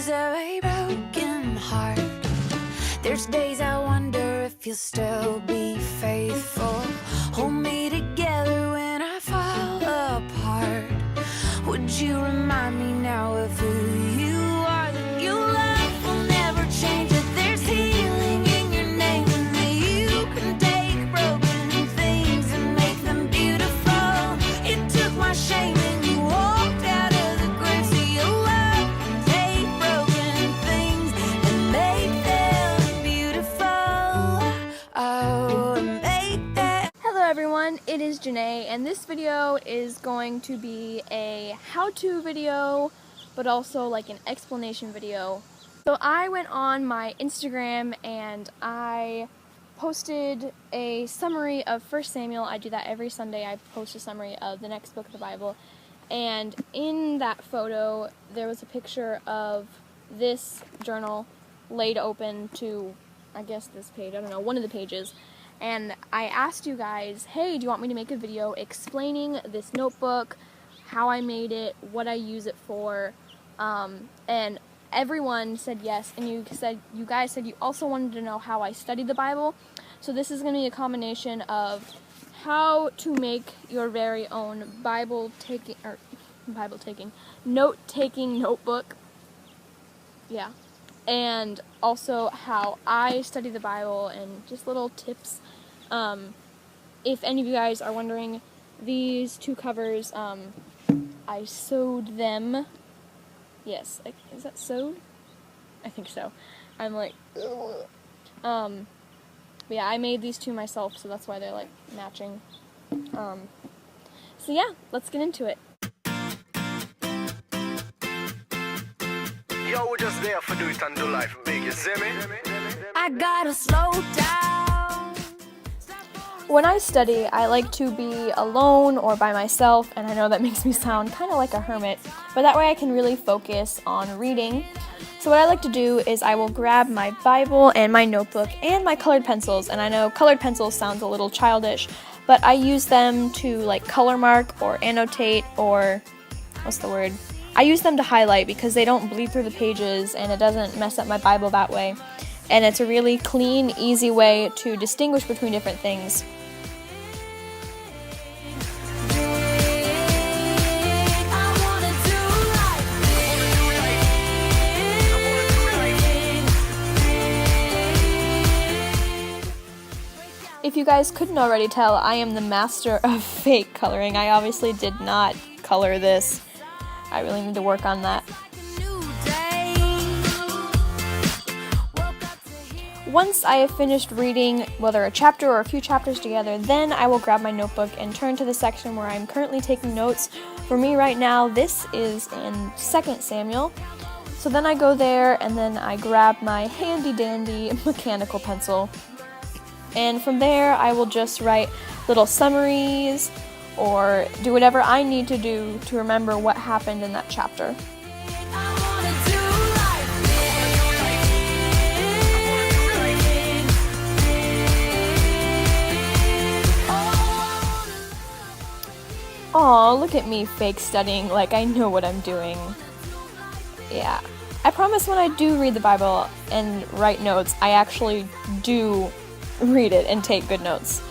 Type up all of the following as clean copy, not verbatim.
is a broken heart. There's days I wonder if you'll still be faithful. Hold me together when I fall apart. Would you remind me now of who you are? That your love will never change. That there's healing in your name, and that you can take broken things and make them beautiful. It took my shame and you walked out of the grave. So your love can take broken things and make them beautiful. Oh, and make them. Hello everyone, it is Janae, and this video is going to be a how-to video, but also like an explanation video. So I went on my Instagram and I posted a summary of 1 Samuel. I do that every Sunday. I post a summary of the next book of the Bible. And in that photo, there was a picture of this journal laid open to, I guess this page, I don't know, one of the pages. And I asked you guys, hey, do you want me to make a video explaining this notebook, how I made it, what I use it for, and everyone said yes, and you guys said you also wanted to know how I studied the Bible. So this is going to be a combination of how to make your very own note-taking notebook. Yeah. And also how I study the Bible and just little tips. If any of you guys are wondering, these two covers, I sewed them. Yes, is that sewed? I think so. I'm like, ugh. But yeah, I made these two myself, so that's why they're like matching. So yeah, let's get into it. Yo, we're just there for do it and do life big, you see me? I gotta slow down. When I study, I like to be alone or by myself, and I know that makes me sound kind of like a hermit, but that way I can really focus on reading. So what I like to do is I will grab my Bible and my notebook and my colored pencils, and I know colored pencils sounds a little childish, but I use them to like color mark or annotate or, what's the word? I use them to highlight because they don't bleed through the pages and it doesn't mess up my Bible that way. And it's a really clean, easy way to distinguish between different things. If you guys couldn't already tell, I am the master of fake coloring. I obviously did not color this. I really need to work on that. Once I have finished reading, whether a chapter or a few chapters together, then I will grab my notebook and turn to the section where I'm currently taking notes. For me right now, this is in 2 Samuel. So then I go there and then I grab my handy dandy mechanical pencil. And from there, I will just write little summaries or do whatever I need to do to remember what happened in that chapter. Aw, look at me fake studying like I know what I'm doing. Yeah, I promise when I do read the Bible and write notes, I actually do read it and take good notes.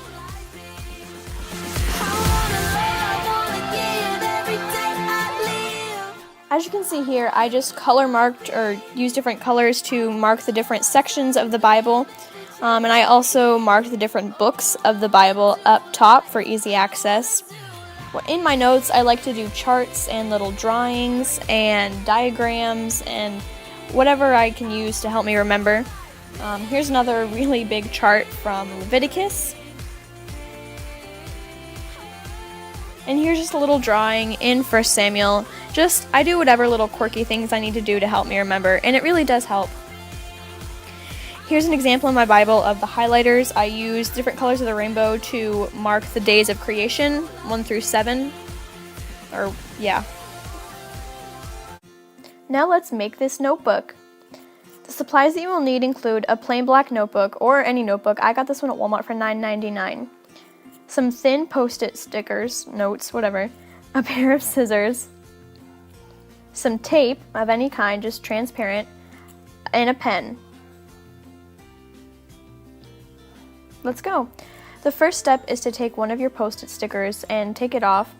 As you can see here, I just color marked or used different colors to mark the different sections of the Bible. And I also marked the different books of the Bible up top for easy access. In my notes, I like to do charts and little drawings and diagrams and whatever I can use to help me remember. Here's another really big chart from Leviticus. And here's just a little drawing in 1 Samuel. I do whatever little quirky things I need to do to help me remember, and it really does help. Here's an example in my Bible of the highlighters. I use different colors of the rainbow to mark the days of creation, 1 through 7. Now let's make this notebook. The supplies that you will need include a plain black notebook or any notebook. I got this one at Walmart for $9.99. Some thin post-it stickers, notes, whatever, a pair of scissors, some tape of any kind, just transparent, and a pen. Let's go. The first step is to take one of your Post-it stickers and take it off,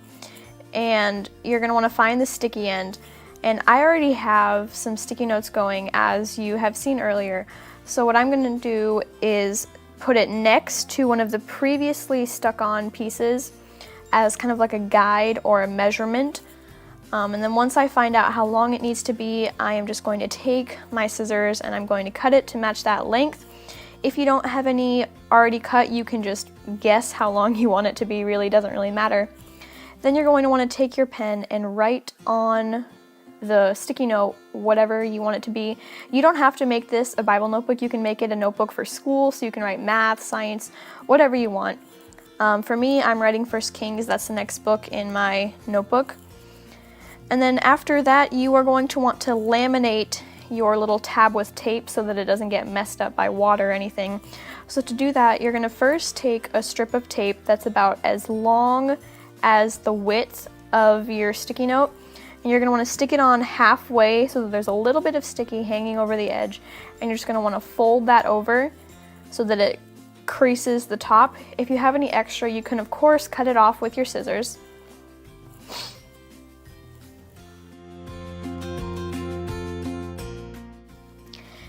and you're going to want to find the sticky end. And I already have some sticky notes going, as you have seen earlier. So what I'm going to do is put it next to one of the previously stuck on pieces as kind of like a guide or a measurement. And then once I find out how long it needs to be, I am just going to take my scissors and I'm going to cut it to match that length. If you don't have any already cut, you can just guess how long you want it to be, really doesn't really matter. Then you're going to want to take your pen and write on the sticky note whatever you want it to be. You don't have to make this a Bible notebook, you can make it a notebook for school, so you can write math, science, whatever you want. For me, I'm writing 1 Kings, that's the next book in my notebook. And then after that, you are going to want to laminate your little tab with tape so that it doesn't get messed up by water or anything. So to do that, you're going to first take a strip of tape that's about as long as the width of your sticky note, and you're going to want to stick it on halfway so that there's a little bit of sticky hanging over the edge, and you're just going to want to fold that over so that it creases the top. If you have any extra, you can of course cut it off with your scissors.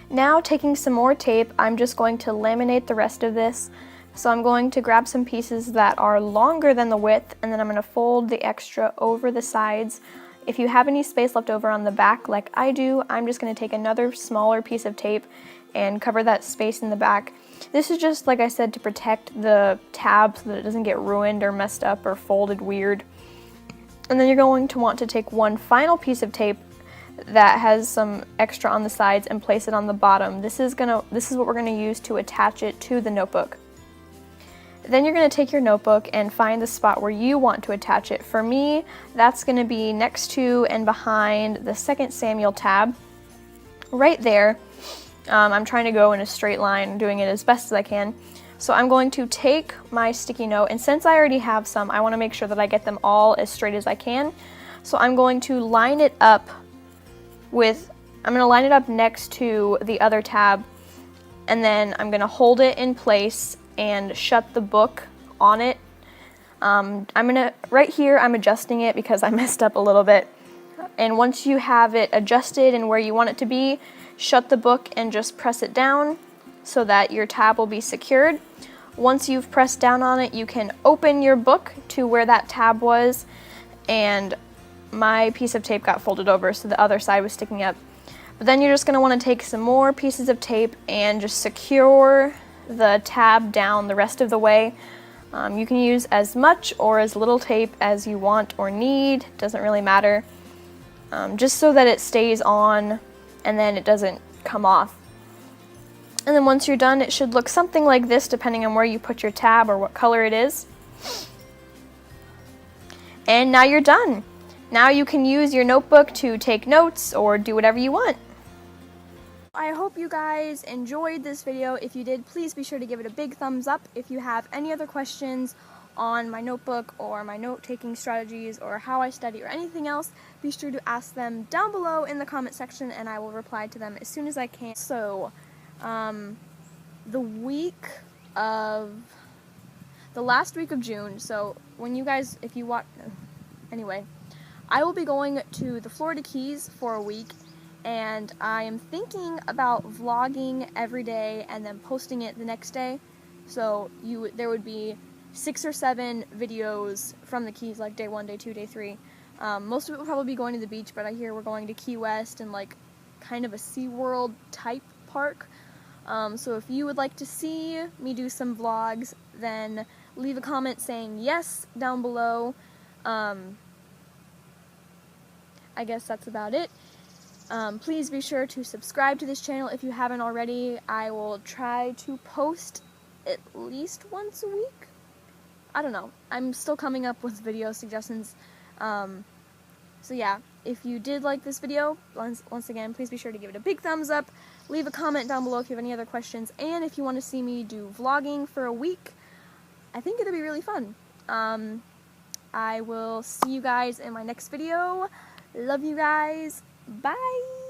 Now, taking some more tape, I'm just going to laminate the rest of this. So I'm going to grab some pieces that are longer than the width, and then I'm going to fold the extra over the sides. If you have any space left over on the back like I do, I'm just going to take another smaller piece of tape and cover that space in the back. This is just, like I said, to protect the tab so that it doesn't get ruined or messed up or folded weird. And then you're going to want to take one final piece of tape that has some extra on the sides and place it on the bottom. This is what we're going to use to attach it to the notebook. Then you're going to take your notebook and find the spot where you want to attach it. For me, that's going to be next to and behind the 2 Samuel tab, right there. I'm trying to go in a straight line, doing it as best as I can. So I'm going to take my sticky note, and since I already have some, I want to make sure that I get them all as straight as I can. So I'm going to line it up next to the other tab, and then I'm going to hold it in place and shut the book on it. Right here I'm adjusting it because I messed up a little bit. And once you have it adjusted and where you want it to be, shut the book and just press it down so that your tab will be secured. Once you've pressed down on it, you can open your book to where that tab was, and my piece of tape got folded over so the other side was sticking up. But then you're just going to want to take some more pieces of tape and just secure the tab down the rest of the way. You can use as much or as little tape as you want or need, doesn't really matter, just so that it stays on and then it doesn't come off. And then once you're done, it should look something like this depending on where you put your tab or what color it is. And now you're done. Now you can use your notebook to take notes or do whatever you want. I hope you guys enjoyed this video. If you did, please be sure to give it a big thumbs up. If you have any other questions on my notebook or my note-taking strategies or how I study or anything else, be sure to ask them down below in the comment section and I will reply to them as soon as I can. So, the last week of June, so when you guys, if you watch, anyway, I will be going to the Florida Keys for a week, and I am thinking about vlogging every day and then posting it the next day. So there would be 6 or 7 videos from the Keys, like day 1, day 2, day 3. Most of it will probably be going to the beach, but I hear we're going to Key West and like kind of a SeaWorld type park. So if you would like to see me do some vlogs, then leave a comment saying yes down below. I guess that's about it. Please be sure to subscribe to this channel if you haven't already. I will try to post at least once a week. I don't know. I'm still coming up with video suggestions. So yeah, if you did like this video, once again, please be sure to give it a big thumbs up. Leave a comment down below if you have any other questions. And if you want to see me do vlogging for a week, I think it'll be really fun. I will see you guys in my next video Love you guys. Bye.